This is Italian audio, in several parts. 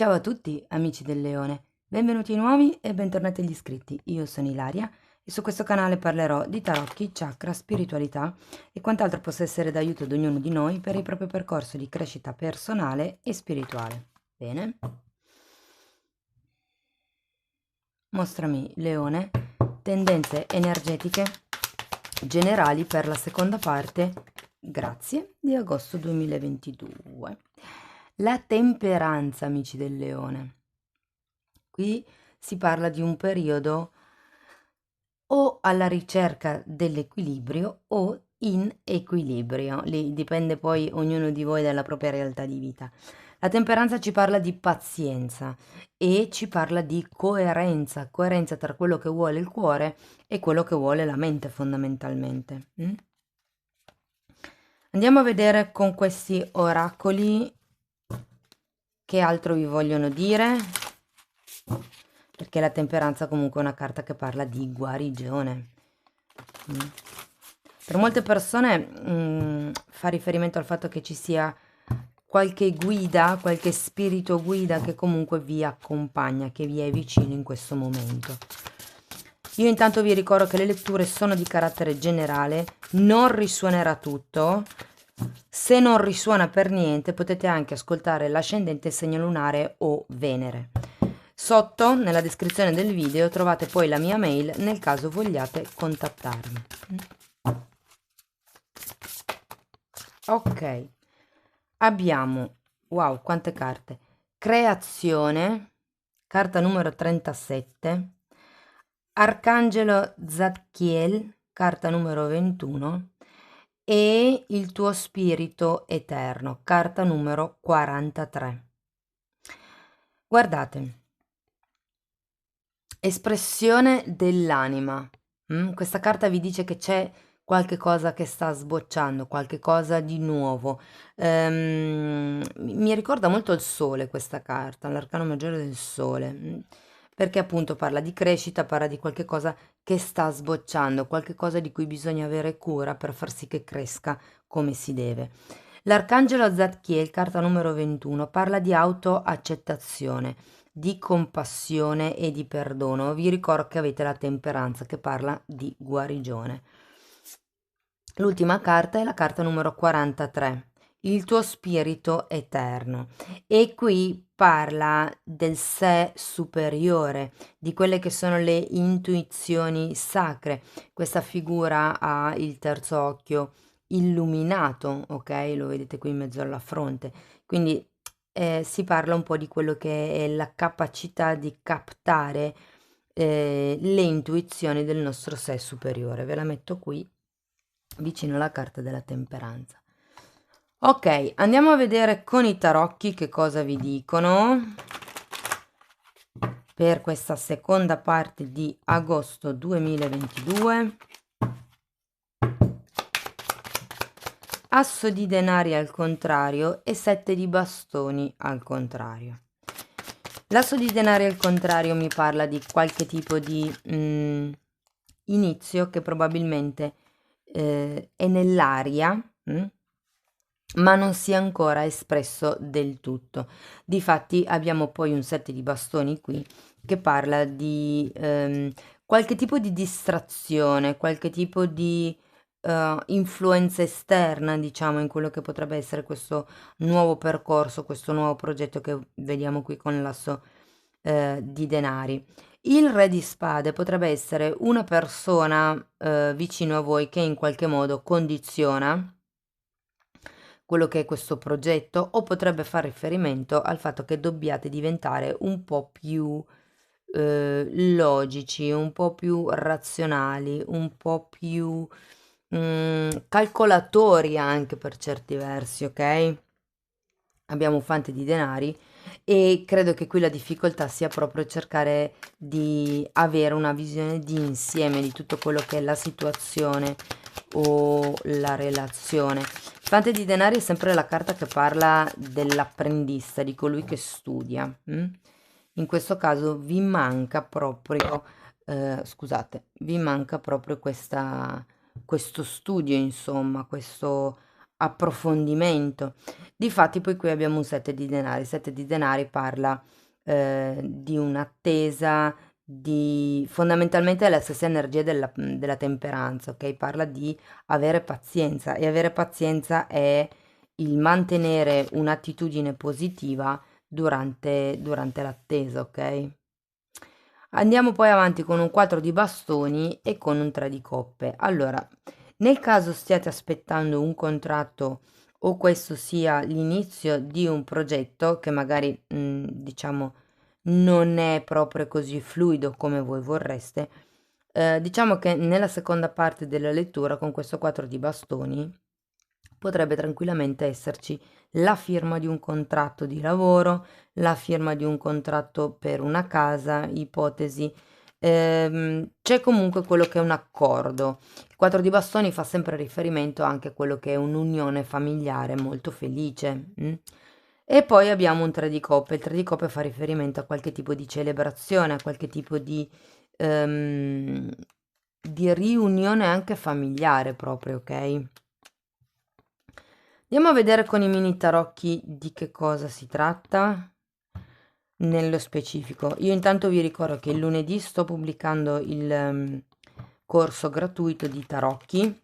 Ciao a tutti amici del Leone, benvenuti nuovi e bentornati agli iscritti. Io sono Ilaria e su questo canale parlerò di tarocchi, chakra, spiritualità e quant'altro possa essere d'aiuto ad ognuno di noi per il proprio percorso di crescita personale e spirituale. Bene? Mostrami, Leone, tendenze energetiche generali per la seconda parte, grazie, di agosto 2022. La temperanza, amici del Leone. Qui si parla di un periodo o alla ricerca dell'equilibrio o in equilibrio, lì dipende poi ognuno di voi dalla propria realtà di vita. La temperanza ci parla di pazienza e ci parla di coerenza, coerenza tra quello che vuole il cuore e quello che vuole la mente fondamentalmente. Andiamo a vedere con questi oracoli che altro vi vogliono dire, perché la temperanza comunque è una carta che parla di guarigione. Per molte persone fa riferimento al fatto che ci sia qualche guida, qualche spirito guida che comunque vi accompagna, che vi è vicino in questo momento. Io intanto vi ricordo che le letture sono di carattere generale, non risuonerà tutto. Se non risuona per niente, potete anche ascoltare l'ascendente, segno lunare o Venere. Sotto, nella descrizione del video, trovate poi la mia mail nel caso vogliate contattarmi. Ok, abbiamo, wow, quante carte. Creazione, carta numero 37. Arcangelo Zadkiel, carta numero 21. E il tuo spirito eterno, carta numero 43. Guardate, espressione dell'anima. Questa carta vi dice che c'è qualche cosa che sta sbocciando, qualche cosa di nuovo. Mi ricorda molto il sole questa carta, l'arcano maggiore del sole, perché appunto parla di crescita, parla di qualche cosa che sta sbocciando, qualche cosa di cui bisogna avere cura per far sì che cresca come si deve. L'arcangelo Zadkiel, carta numero 21, parla di autoaccettazione, di compassione e di perdono. Vi ricordo che avete la temperanza che parla di guarigione. L'ultima carta è la carta numero 43, il tuo spirito eterno. E qui parla del sé superiore, di quelle che sono le intuizioni sacre. Questa figura ha il terzo occhio illuminato, ok? Lo vedete qui in mezzo alla fronte. Quindi si parla un po' di quello che è la capacità di captare le intuizioni del nostro sé superiore. Ve la metto qui vicino alla carta della temperanza. Ok, andiamo a vedere con i tarocchi che cosa vi dicono per questa seconda parte di agosto 2022. Asso di denari al contrario e 7 di bastoni al contrario. L'asso di denari al contrario mi parla di qualche tipo di inizio che probabilmente è nell'aria, ma non si è ancora espresso del tutto. Difatti abbiamo poi un 7 di bastoni qui che parla di qualche tipo di distrazione, qualche tipo di influenza esterna, diciamo, in quello che potrebbe essere questo nuovo percorso, questo nuovo progetto che vediamo qui con l'asso di denari. Il re di spade potrebbe essere una persona vicino a voi che in qualche modo condiziona quello che è questo progetto, o potrebbe fare riferimento al fatto che dobbiate diventare un po' più logici, un po' più razionali, un po' più calcolatori anche per certi versi, ok? Abbiamo un fante di denari e credo che qui la difficoltà sia proprio cercare di avere una visione di insieme di tutto quello che è la situazione o la relazione. Fante di denari è sempre la carta che parla dell'apprendista, di colui che studia. In questo caso vi manca proprio, scusate, vi manca proprio questo studio, insomma, questo approfondimento. Difatti poi qui abbiamo un 7 di denari. Il 7 di denari parla di un'attesa, di fondamentalmente è la stessa energia della temperanza, ok? Parla di avere pazienza e avere pazienza è il mantenere un'attitudine positiva durante l'attesa, ok? Andiamo poi avanti con un 4 di bastoni e con un 3 di coppe. Allora, nel caso stiate aspettando un contratto o questo sia l'inizio di un progetto che magari, diciamo, non è proprio così fluido come voi vorreste, diciamo che nella seconda parte della lettura con questo 4 di bastoni potrebbe tranquillamente esserci la firma di un contratto di lavoro, la firma di un contratto per una casa, ipotesi. C'è comunque quello che è un accordo. Il 4 di bastoni fa sempre riferimento anche a quello che è un'unione familiare molto felice. E poi abbiamo un 3 di coppe. Il 3 di coppe fa riferimento a qualche tipo di celebrazione, a qualche tipo di riunione anche familiare proprio, ok? Andiamo a vedere con i mini tarocchi di che cosa si tratta nello specifico. Io intanto vi ricordo che il lunedì sto pubblicando il corso gratuito di tarocchi.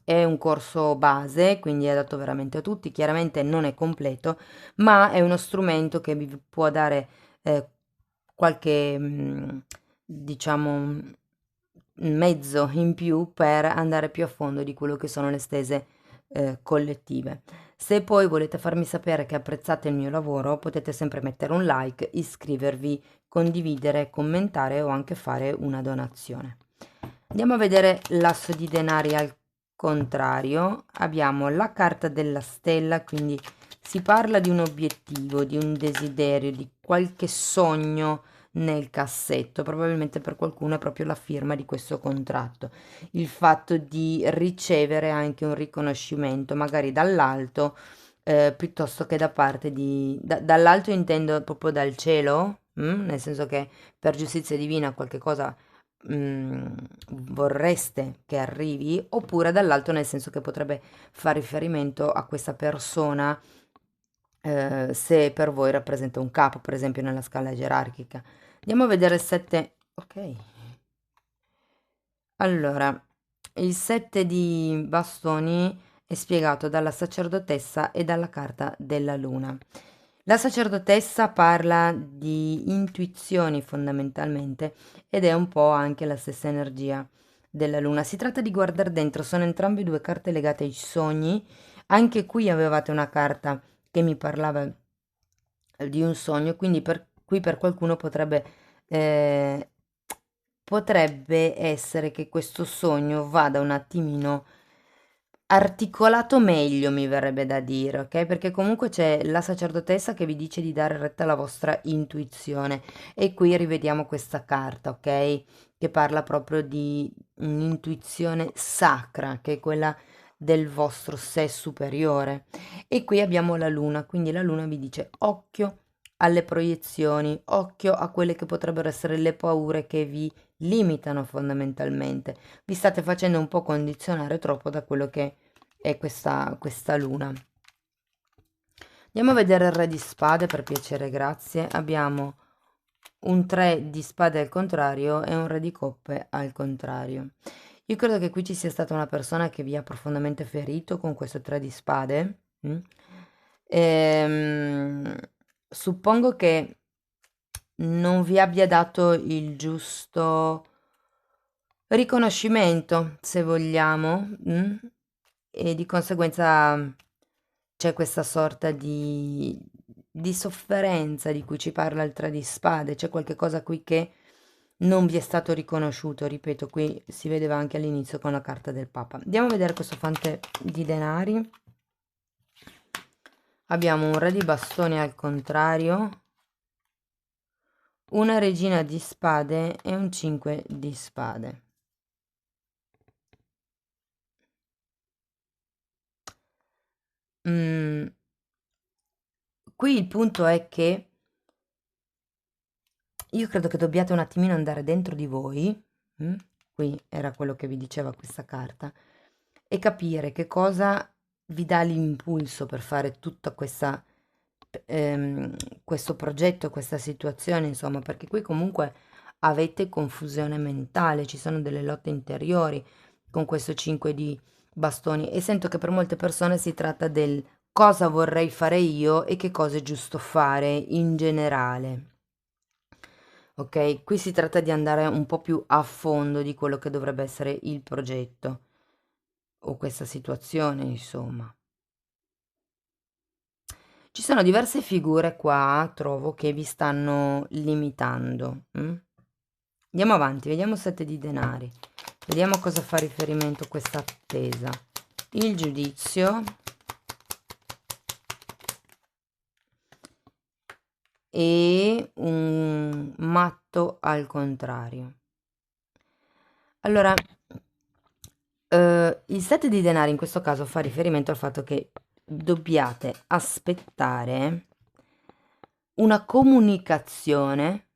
È un corso base, quindi è adatto veramente a tutti. Chiaramente non è completo, ma è uno strumento che vi può dare qualche, diciamo, mezzo in più per andare più a fondo di quello che sono le stese collettive. Se poi volete farmi sapere che apprezzate il mio lavoro, potete sempre mettere un like, iscrivervi, condividere, commentare o anche fare una donazione. Andiamo a vedere l'asso di denari al contrario. Abbiamo la carta della stella, quindi si parla di un obiettivo, di un desiderio, di qualche sogno nel cassetto. Probabilmente per qualcuno è proprio la firma di questo contratto, il fatto di ricevere anche un riconoscimento, magari dall'alto, piuttosto che da parte dall'alto intendo proprio dal cielo, nel senso che per giustizia divina qualche cosa mm, vorreste che arrivi, oppure dall'alto nel senso che potrebbe fare riferimento a questa persona, se per voi rappresenta un capo, per esempio nella scala gerarchica. Andiamo a vedere il 7. Ok. Allora, il 7 di bastoni è spiegato dalla sacerdotessa e dalla carta della luna. La sacerdotessa parla di intuizioni fondamentalmente ed è un po' anche la stessa energia della luna. Si tratta di guardare dentro, sono entrambe due carte legate ai sogni. Anche qui avevate una carta che mi parlava di un sogno, quindi qui per qualcuno eh, potrebbe essere che questo sogno vada un attimino articolato meglio, mi verrebbe da dire, ok? Perché comunque c'è la sacerdotessa che vi dice di dare retta alla vostra intuizione e qui rivediamo questa carta, ok? Che parla proprio di un'intuizione sacra, che è quella del vostro sé superiore. E qui abbiamo la luna, quindi la luna vi dice occhio alle proiezioni, occhio a quelle che potrebbero essere le paure che vi limitano fondamentalmente. Vi state facendo un po' condizionare troppo da quello che è questa luna. Andiamo a vedere il re di spade, per piacere, grazie. Abbiamo un 3 di spade al contrario e un re di coppe al contrario. Io credo che qui ci sia stata una persona che vi ha profondamente ferito con questo 3 di spade. Ehm, suppongo che non vi abbia dato il giusto riconoscimento, se vogliamo, e di conseguenza c'è questa sorta di sofferenza di cui ci parla il 3 di spade, c'è qualche cosa qui che non vi è stato riconosciuto, ripeto, qui si vedeva anche all'inizio con la carta del Papa. Andiamo a vedere questo fante di denari. Abbiamo un re di bastoni al contrario, una regina di spade e un 5 di spade. Mm, qui il punto è che io credo che dobbiate un attimino andare dentro di voi, qui era quello che vi diceva questa carta, e capire che cosa vi dà l'impulso per fare tutta questa, questo progetto, questa situazione, insomma, perché qui comunque avete confusione mentale, ci sono delle lotte interiori con questo 5 di bastoni e sento che per molte persone si tratta del cosa vorrei fare io e che cosa è giusto fare in generale. Ok, qui si tratta di andare un po' più a fondo di quello che dovrebbe essere il progetto o questa situazione, insomma. Ci sono diverse figure qua, trovo, che vi stanno limitando. Andiamo avanti, vediamo 7 di denari. Vediamo a cosa fa riferimento questa attesa. Il giudizio e un matto al contrario. Allora, il 7 di denari in questo caso fa riferimento al fatto che dobbiate aspettare una comunicazione,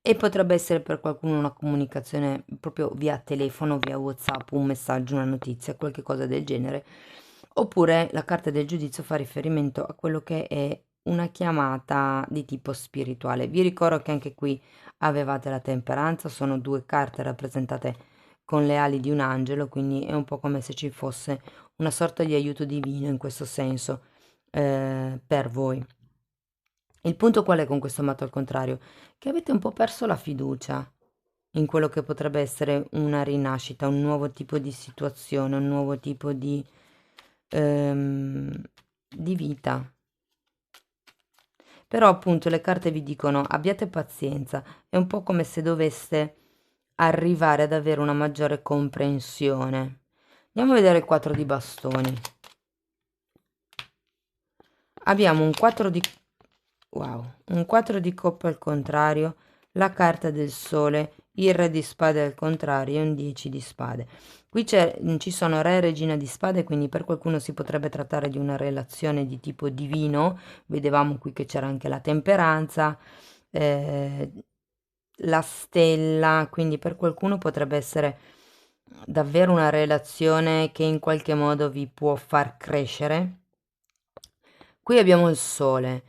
e potrebbe essere per qualcuno una comunicazione proprio via telefono, via WhatsApp, un messaggio, una notizia, qualche cosa del genere. Oppure la carta del giudizio fa riferimento a quello che è una chiamata di tipo spirituale. Vi ricordo che anche qui avevate la temperanza, sono due carte rappresentate con le ali di un angelo, quindi è un po' come se ci fosse una sorta di aiuto divino in questo senso per voi. Il punto qual è con questo matto al contrario? Che avete un po' perso la fiducia in quello che potrebbe essere una rinascita, un nuovo tipo di situazione, un nuovo tipo di vita. Però appunto le carte vi dicono abbiate pazienza, è un po' come se doveste arrivare ad avere una maggiore comprensione. Andiamo a vedere il 4 di bastoni. Abbiamo un 4 di... Wow, un 4 di coppe al contrario, la carta del sole, il re di spade al contrario e un 10 di spade. Qui ci sono re e regina di spade, quindi per qualcuno si potrebbe trattare di una relazione di tipo divino. Vedevamo qui che c'era anche la temperanza, eh, la stella, quindi per qualcuno potrebbe essere davvero una relazione che in qualche modo vi può far crescere. Qui abbiamo il sole.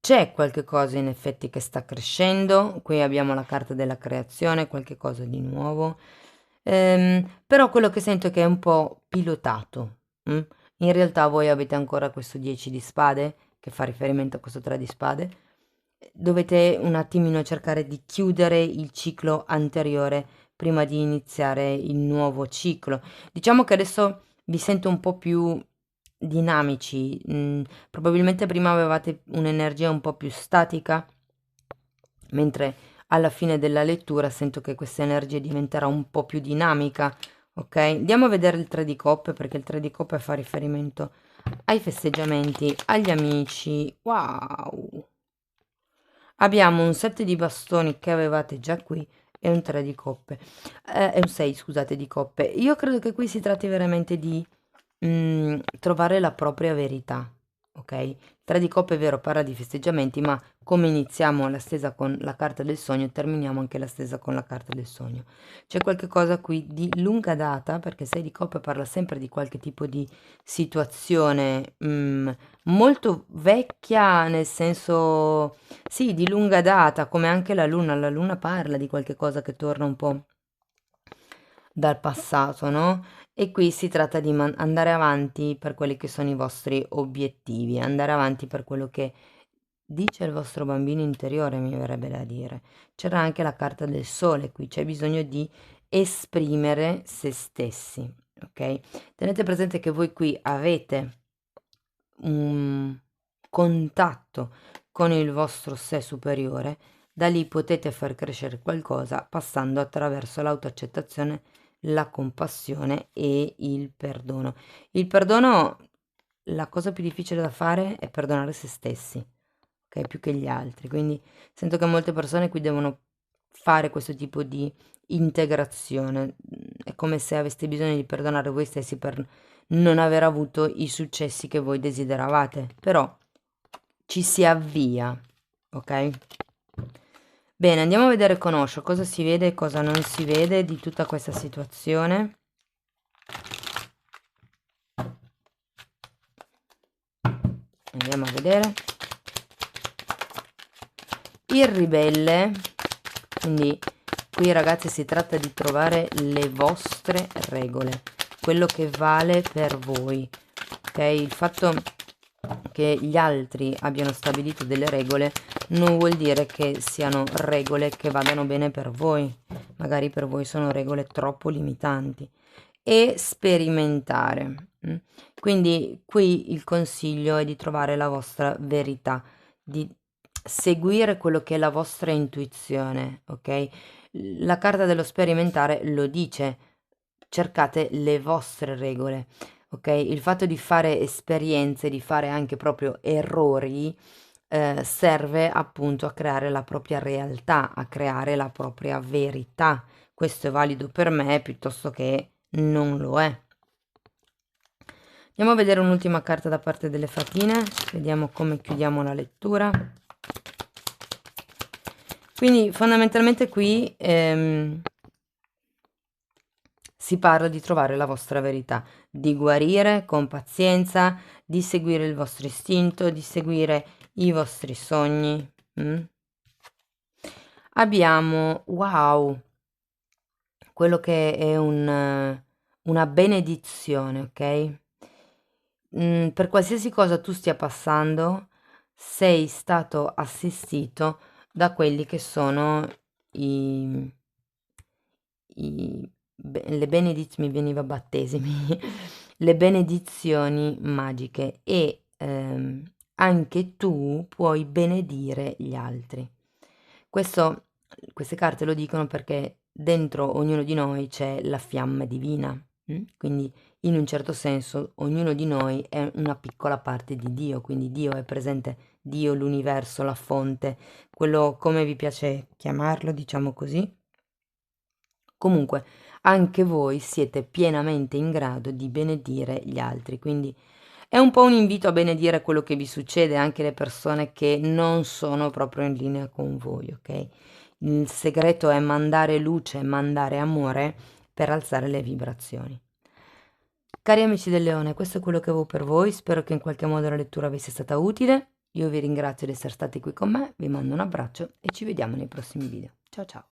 C'è qualche cosa in effetti che sta crescendo, qui abbiamo la carta della creazione, qualche cosa di nuovo. Però quello che sento è che è un po' pilotato. In realtà voi avete ancora questo 10 di spade, che fa riferimento a questo 3 di spade. Dovete un attimino cercare di chiudere il ciclo anteriore prima di iniziare il nuovo ciclo. Diciamo che adesso vi sento un po' più dinamici, probabilmente prima avevate un'energia un po' più statica, mentre alla fine della lettura sento che questa energia diventerà un po' più dinamica, ok? Andiamo a vedere il 3 di coppe perché il 3 di coppe fa riferimento ai festeggiamenti, agli amici. Wow! Abbiamo un 7 di bastoni che avevate già qui e un 3 di coppe. È un 6, scusate, di coppe. Io credo che qui si tratti veramente di trovare la propria verità, ok? 3 di coppe è vero, parla di festeggiamenti, ma come iniziamo la stesa con la carta del sogno, terminiamo anche la stesa con la carta del sogno. C'è qualche cosa qui di lunga data, perché 6 di coppe parla sempre di qualche tipo di situazione molto vecchia, nel senso, sì, di lunga data, come anche la luna parla di qualche cosa che torna un po' dal passato, no? E qui si tratta di andare avanti per quelli che sono i vostri obiettivi, andare avanti per quello che dice il vostro bambino interiore, mi verrebbe da dire. C'era anche la carta del sole qui, c'è bisogno di esprimere se stessi, ok? Tenete presente che voi qui avete un contatto con il vostro sé superiore, da lì potete far crescere qualcosa passando attraverso l'autoaccettazione, la compassione e il perdono. Il perdono, la cosa più difficile da fare è perdonare se stessi, ok? Più che gli altri. Quindi sento che molte persone qui devono fare questo tipo di integrazione. È come se aveste bisogno di perdonare voi stessi per non aver avuto i successi che voi desideravate, però ci si avvia, ok? Bene, andiamo a vedere con Osho cosa si vede e cosa non si vede di tutta questa situazione. andiamo a vedere. Il ribelle, quindi qui ragazzi si tratta di trovare le vostre regole, quello che vale per voi, ok? Il fatto che gli altri abbiano stabilito delle regole non vuol dire che siano regole che vadano bene per voi, magari per voi sono regole troppo limitanti. E sperimentare. Quindi qui il consiglio è di trovare la vostra verità, di seguire quello che è la vostra intuizione, ok? La carta dello sperimentare lo dice, cercate le vostre regole, ok? Il fatto di fare esperienze, di fare anche proprio errori, serve appunto a creare la propria realtà, a creare la propria verità. Questo è valido per me piuttosto che non lo è. Andiamo a vedere un'ultima carta da parte delle fatine, vediamo come chiudiamo la lettura. Quindi fondamentalmente qui si parla di trovare la vostra verità, di guarire con pazienza, di seguire il vostro istinto, di seguire i vostri sogni. Abbiamo, wow, quello che è una benedizione, ok? Per qualsiasi cosa tu stia passando, sei stato assistito da quelli che sono i, le benedizioni, mi veniva battesimi, le benedizioni magiche e anche tu puoi benedire gli altri. Queste carte lo dicono perché dentro ognuno di noi c'è la fiamma divina, quindi in un certo senso ognuno di noi è una piccola parte di Dio, quindi Dio è presente, Dio, l'universo, la fonte, quello come vi piace chiamarlo, diciamo così. Comunque, anche voi siete pienamente in grado di benedire gli altri, quindi è un po' un invito a benedire quello che vi succede, anche le persone che non sono proprio in linea con voi, ok? Il segreto è mandare luce, mandare amore per alzare le vibrazioni. Cari amici del Leone, questo è quello che avevo per voi, spero che in qualche modo la lettura vi sia stata utile. Io vi ringrazio di essere stati qui con me, vi mando un abbraccio e ci vediamo nei prossimi video. Ciao ciao!